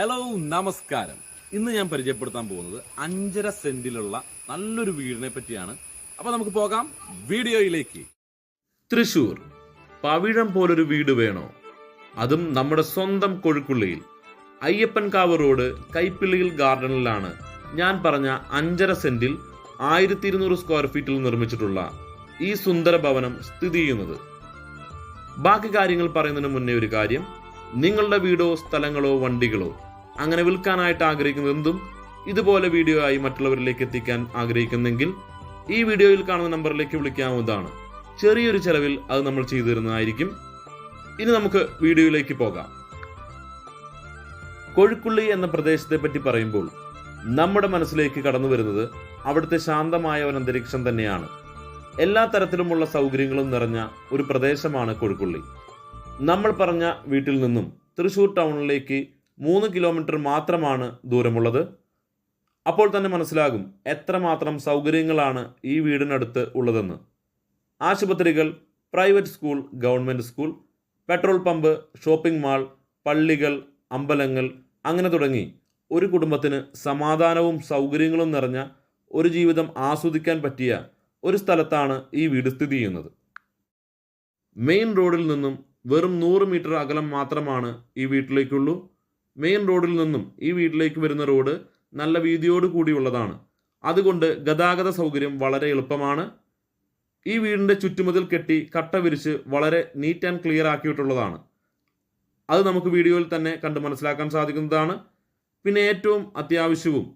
Hello നമസ്കാരം. ഇന്ന് ഞാൻ പരിചയപ്പെടുത്താൻ പോകുന്നത് 5.5 സെന്റിലുള്ള നല്ലൊരു വീടിനെ പറ്റിയാണ്. അപ്പൊ നമുക്ക് പോകാം വീഡിയോയിലേക്ക്. തൃശൂർ പവിഴം പോലൊരു വീട് വേണോ? അതും നമ്മുടെ സ്വന്തം കൊഴുക്കുള്ളിയിൽ. അയ്യപ്പൻകാവ് റോഡ് കൈപ്പിള്ളിയിൽ ഗാർഡനിലാണ് ഞാൻ പറഞ്ഞ 5.5 സെന്റിൽ 1200 സ്ക്വയർ ഫീറ്റിൽ നിർമ്മിച്ചിട്ടുള്ള ഈ സുന്ദര ഭവനം സ്ഥിതി ചെയ്യുന്നത്. ബാക്കി കാര്യങ്ങൾ പറയുന്നതിന് മുന്നേ ഒരു കാര്യം, നിങ്ങളുടെ വീടോ സ്ഥലങ്ങളോ വണ്ടികളോ അങ്ങനെ വിൽക്കാനായിട്ട് ആഗ്രഹിക്കുന്നതെന്തും ഇതുപോലെ വീഡിയോ ആയി മറ്റുള്ളവരിലേക്ക് എത്തിക്കാൻ ആഗ്രഹിക്കുന്നെങ്കിൽ ഈ വീഡിയോയിൽ കാണുന്ന നമ്പറിലേക്ക് വിളിക്കാവുന്നതാണ്. ചെറിയൊരു ചെലവിൽ അത് നമ്മൾ ചെയ്തു തരുന്നതായിരിക്കും. ഇനി നമുക്ക് വീഡിയോയിലേക്ക് പോകാം. കൊഴുക്കുള്ളി എന്ന പ്രദേശത്തെ പറ്റി പറയുമ്പോൾ നമ്മുടെ മനസ്സിലേക്ക് കടന്നു വരുന്നത് അവിടുത്തെ ശാന്തമായ ഒരു അന്തരീക്ഷം തന്നെയാണ്. എല്ലാ തരത്തിലുമുള്ള സൗകര്യങ്ങളും നിറഞ്ഞ ഒരു പ്രദേശമാണ് കൊഴുക്കുള്ളി. നമ്മൾ പറഞ്ഞ വീട്ടിൽ നിന്നും തൃശൂർ ടൗണിലേക്ക് 3 കിലോമീറ്റർ മാത്രമാണ് ദൂരമുള്ളത്. അപ്പോൾ തന്നെ മനസ്സിലാകും എത്രമാത്രം സൗകര്യങ്ങളാണ് ഈ വീടിനടുത്ത് ഉള്ളതെന്ന്. ആശുപത്രികൾ, private school, government school, petrol pump, shopping mall, പള്ളികൾ, അമ്പലങ്ങൾ അങ്ങനെ തുടങ്ങി ഒരു കുടുംബത്തിന് സമാധാനവും സൗകര്യങ്ങളും നിറഞ്ഞ ഒരു ജീവിതം ആസ്വദിക്കാൻ പറ്റിയ ഒരു സ്ഥലത്താണ് ഈ വീട് സ്ഥിതി ചെയ്യുന്നത്. മെയിൻ റോഡിൽ നിന്നും വെറും 100 മീറ്റർ അകലം മാത്രമാണ് ഈ വീട്ടിലേക്കുള്ളൂ. മെയിൻ റോഡിൽ നിന്നും ഈ വീട്ടിലേക്ക് വരുന്ന റോഡ് നല്ല വീതിയോട് കൂടിയുള്ളതാണ്. അതുകൊണ്ട് ഗതാഗത സൗകര്യം വളരെ എളുപ്പമാണ്. ഈ വീടിൻ്റെ ചുറ്റുമതിൽ കെട്ടി കട്ട വിരിച്ച് വളരെ നീറ്റ് ആൻഡ് ക്ലിയർ ആക്കിയിട്ടുള്ളതാണ്. അത് നമുക്ക് വീഡിയോയിൽ തന്നെ കണ്ട് മനസ്സിലാക്കാൻ സാധിക്കുന്നതാണ്. പിന്നെ ഏറ്റവും അത്യാവശ്യവും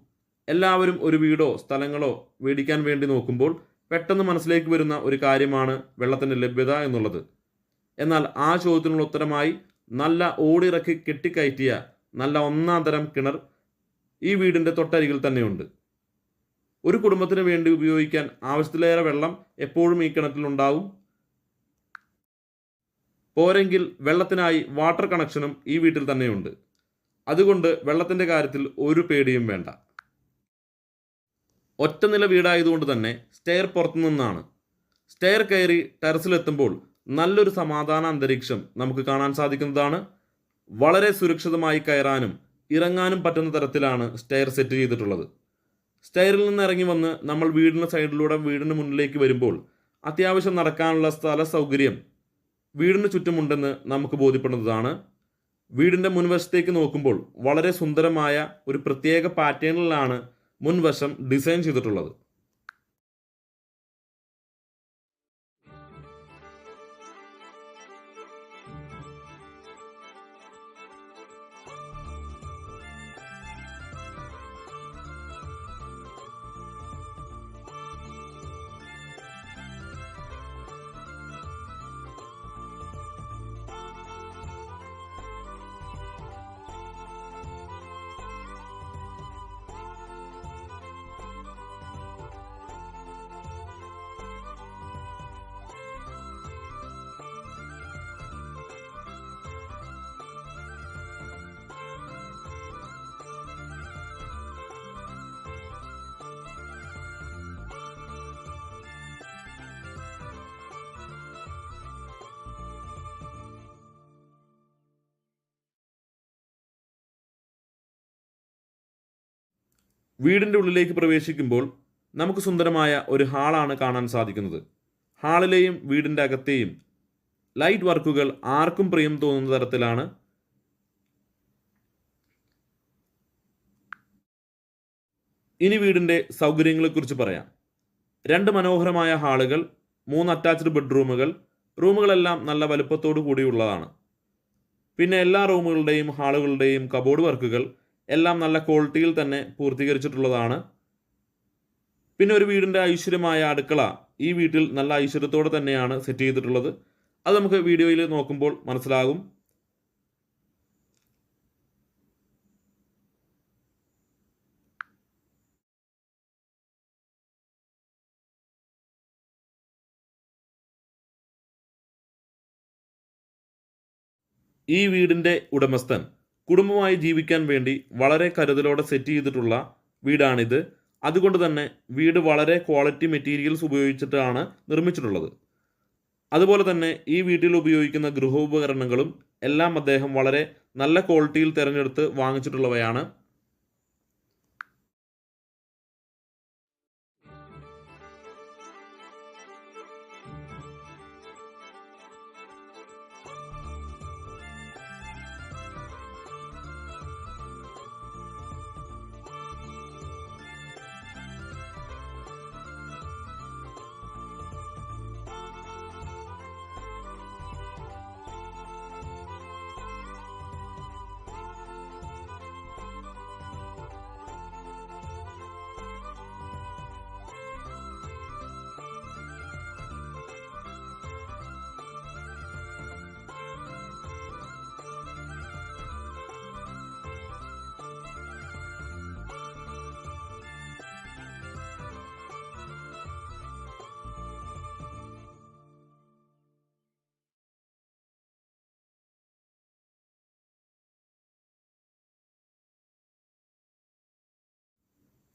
എല്ലാവരും ഒരു വീടോ സ്ഥലങ്ങളോ മേടിക്കാൻ വേണ്ടി നോക്കുമ്പോൾ പെട്ടെന്ന് മനസ്സിലേക്ക് വരുന്ന ഒരു കാര്യമാണ് വെള്ളത്തിൻ്റെ ലഭ്യത എന്നുള്ളത്. എന്നാൽ ആ ചോദ്യത്തിനുള്ള ഉത്തരമായി നല്ല ഓടിറക്കി കെട്ടിക്കയറ്റിയ നല്ല ഒന്നാം തരം കിണർ ഈ വീടിൻ്റെ തൊട്ടരികിൽ തന്നെയുണ്ട്. ഒരു കുടുംബത്തിന് വേണ്ടി ഉപയോഗിക്കാൻ ആവശ്യത്തിലേറെ വെള്ളം എപ്പോഴും ഈ കിണറ്റിലുണ്ടാവും. പോരെങ്കിൽ വെള്ളത്തിനായി വാട്ടർ കണക്ഷനും ഈ വീട്ടിൽ തന്നെയുണ്ട്. അതുകൊണ്ട് വെള്ളത്തിൻ്റെ കാര്യത്തിൽ ഒരു പേടിയും വേണ്ട. ഒറ്റ നില വീടായതുകൊണ്ട് തന്നെ സ്റ്റെയർ പുറത്തു നിന്നാണ്. സ്റ്റെയർ കയറി ടെറസിലെത്തുമ്പോൾ നല്ലൊരു സമാധാന അന്തരീക്ഷം നമുക്ക് കാണാൻ സാധിക്കുന്നതാണ്. വളരെ സുരക്ഷിതമായി കയറാനും ഇറങ്ങാനും പറ്റുന്ന തരത്തിലാണ് സ്റ്റെയർ സെറ്റ് ചെയ്തിട്ടുള്ളത്. സ്റ്റെയറിൽ നിന്ന് ഇറങ്ങി വന്ന് നമ്മൾ വീടിൻ്റെ സൈഡിലൂടെ വീടിന് മുന്നിലേക്ക് വരുമ്പോൾ അത്യാവശ്യം നടക്കാനുള്ള സ്ഥല സൗകര്യം വീടിന് ചുറ്റുമുണ്ടെന്ന് നമുക്ക് ബോധ്യപ്പെടുന്നതാണ്. വീടിൻ്റെ മുൻവശത്തേക്ക് നോക്കുമ്പോൾ വളരെ സുന്ദരമായ ഒരു പ്രത്യേക പാറ്റേണിലാണ് മുൻവശം ഡിസൈൻ ചെയ്തിട്ടുള്ളത്. വീടിൻ്റെ ഉള്ളിലേക്ക് പ്രവേശിക്കുമ്പോൾ നമുക്ക് സുന്ദരമായ ഒരു ഹാളാണ് കാണാൻ സാധിക്കുന്നത്. ഹാളിലെയും വീടിൻ്റെ അകത്തെയും ലൈറ്റ് വർക്കുകൾ ആർക്കും പ്രിയം തോന്നുന്ന തരത്തിലാണ്. ഇനി വീടിൻ്റെ സൗകര്യങ്ങളെക്കുറിച്ച് പറയാം. 2 മനോഹരമായ ഹാളുകൾ, 3 അറ്റാച്ച്ഡ് ബെഡ്റൂമുകൾ. റൂമുകളെല്ലാം നല്ല വലുപ്പത്തോടു കൂടിയുള്ളതാണ്. പിന്നെ എല്ലാ റൂമുകളുടെയും ഹാളുകളുടെയും കബോർഡ് വർക്കുകൾ എല്ലാം നല്ല ക്വാളിറ്റിയിൽ തന്നെ പൂർത്തീകരിച്ചിട്ടുള്ളതാണ്. പിന്നെ ഒരു വീടിൻ്റെ ഐശ്വര്യമായ അടുക്കള ഈ വീട്ടിൽ നല്ല ഐശ്വര്യത്തോടെ തന്നെയാണ് സെറ്റ് ചെയ്തിട്ടുള്ളത്. അത് നമുക്ക് വീഡിയോയിൽ നോക്കുമ്പോൾ മനസ്സിലാകും. ഈ വീടിൻ്റെ ഉടമസ്ഥൻ കുടുംബമായി ജീവിക്കാൻ വേണ്ടി വളരെ കരുതലോടെ സെറ്റ് ചെയ്തിട്ടുള്ള വീടാണിത്. അതുകൊണ്ട് തന്നെ വീട് വളരെ ക്വാളിറ്റി മെറ്റീരിയൽസ് ഉപയോഗിച്ചിട്ടാണ് നിർമ്മിച്ചിട്ടുള്ളത്. അതുപോലെ തന്നെ ഈ വീട്ടിൽ ഉപയോഗിക്കുന്ന ഗൃഹോപകരണങ്ങളും എല്ലാം അദ്ദേഹം വളരെ നല്ല ക്വാളിറ്റിയിൽ തിരഞ്ഞെടുത്ത് വാങ്ങിച്ചിട്ടുള്ളവയാണ്.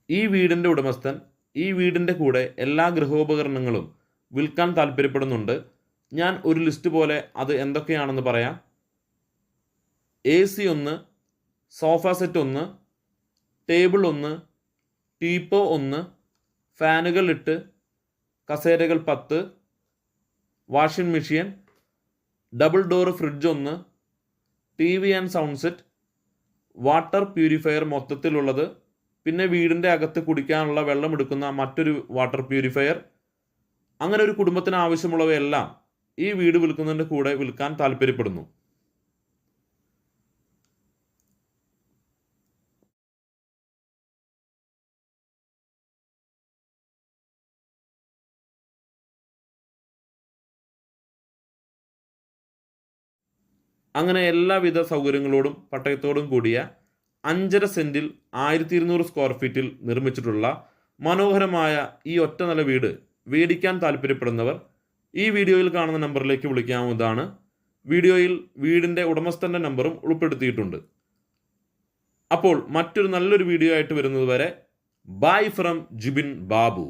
ഈ വീടിൻ്റെ ഉടമസ്ഥൻ ഈ വീടിൻ്റെ കൂടെ എല്ലാ ഗൃഹോപകരണങ്ങളും വിൽക്കാൻ താല്പര്യപ്പെടുന്നുണ്ട്. ഞാൻ ഒരു ലിസ്റ്റ് പോലെ അത് എന്തൊക്കെയാണെന്ന് പറയാം. AC 1, sofa set 1, table 1, teapoy 1, ഫാനുകൾ 8, കസേരകൾ 10, washing machine, double door fridge 1, TV and sound set, water purifier മൊത്തത്തിലുള്ളത്, പിന്നെ വീടിൻ്റെ അകത്ത് കുടിക്കാനുള്ള വെള്ളം എടുക്കുന്ന മറ്റൊരു വാട്ടർ പ്യൂരിഫയർ. അങ്ങനെ ഒരു കുടുംബത്തിന് ആവശ്യമുള്ളവയെല്ലാം ഈ വീട് വിൽക്കുന്നതിൻ്റെ കൂടെ വിൽക്കാൻ താല്പര്യപ്പെടുന്നു. അങ്ങനെ എല്ലാവിധ സൗകര്യങ്ങളോടും പട്ടയത്തോടും കൂടിയ 5.5 സെൻറ്റിൽ 1200 സ്ക്വയർ ഫീറ്റിൽ നിർമ്മിച്ചിട്ടുള്ള മനോഹരമായ ഈ ഒറ്റ നില വീട് മേടിക്കാൻ താല്പര്യപ്പെടുന്നവർ ഈ വീഡിയോയിൽ കാണുന്ന നമ്പറിലേക്ക് വിളിക്കാവുന്നതാണ്. വീഡിയോയിൽ വീടിൻ്റെ ഉടമസ്ഥൻ്റെ നമ്പറും ഉൾപ്പെടുത്തിയിട്ടുണ്ട്. അപ്പോൾ മറ്റൊരു നല്ലൊരു വീഡിയോ ആയിട്ട് വരുന്നത് വരെ ബൈ ഫ്രം ജിബിൻ ബാബു.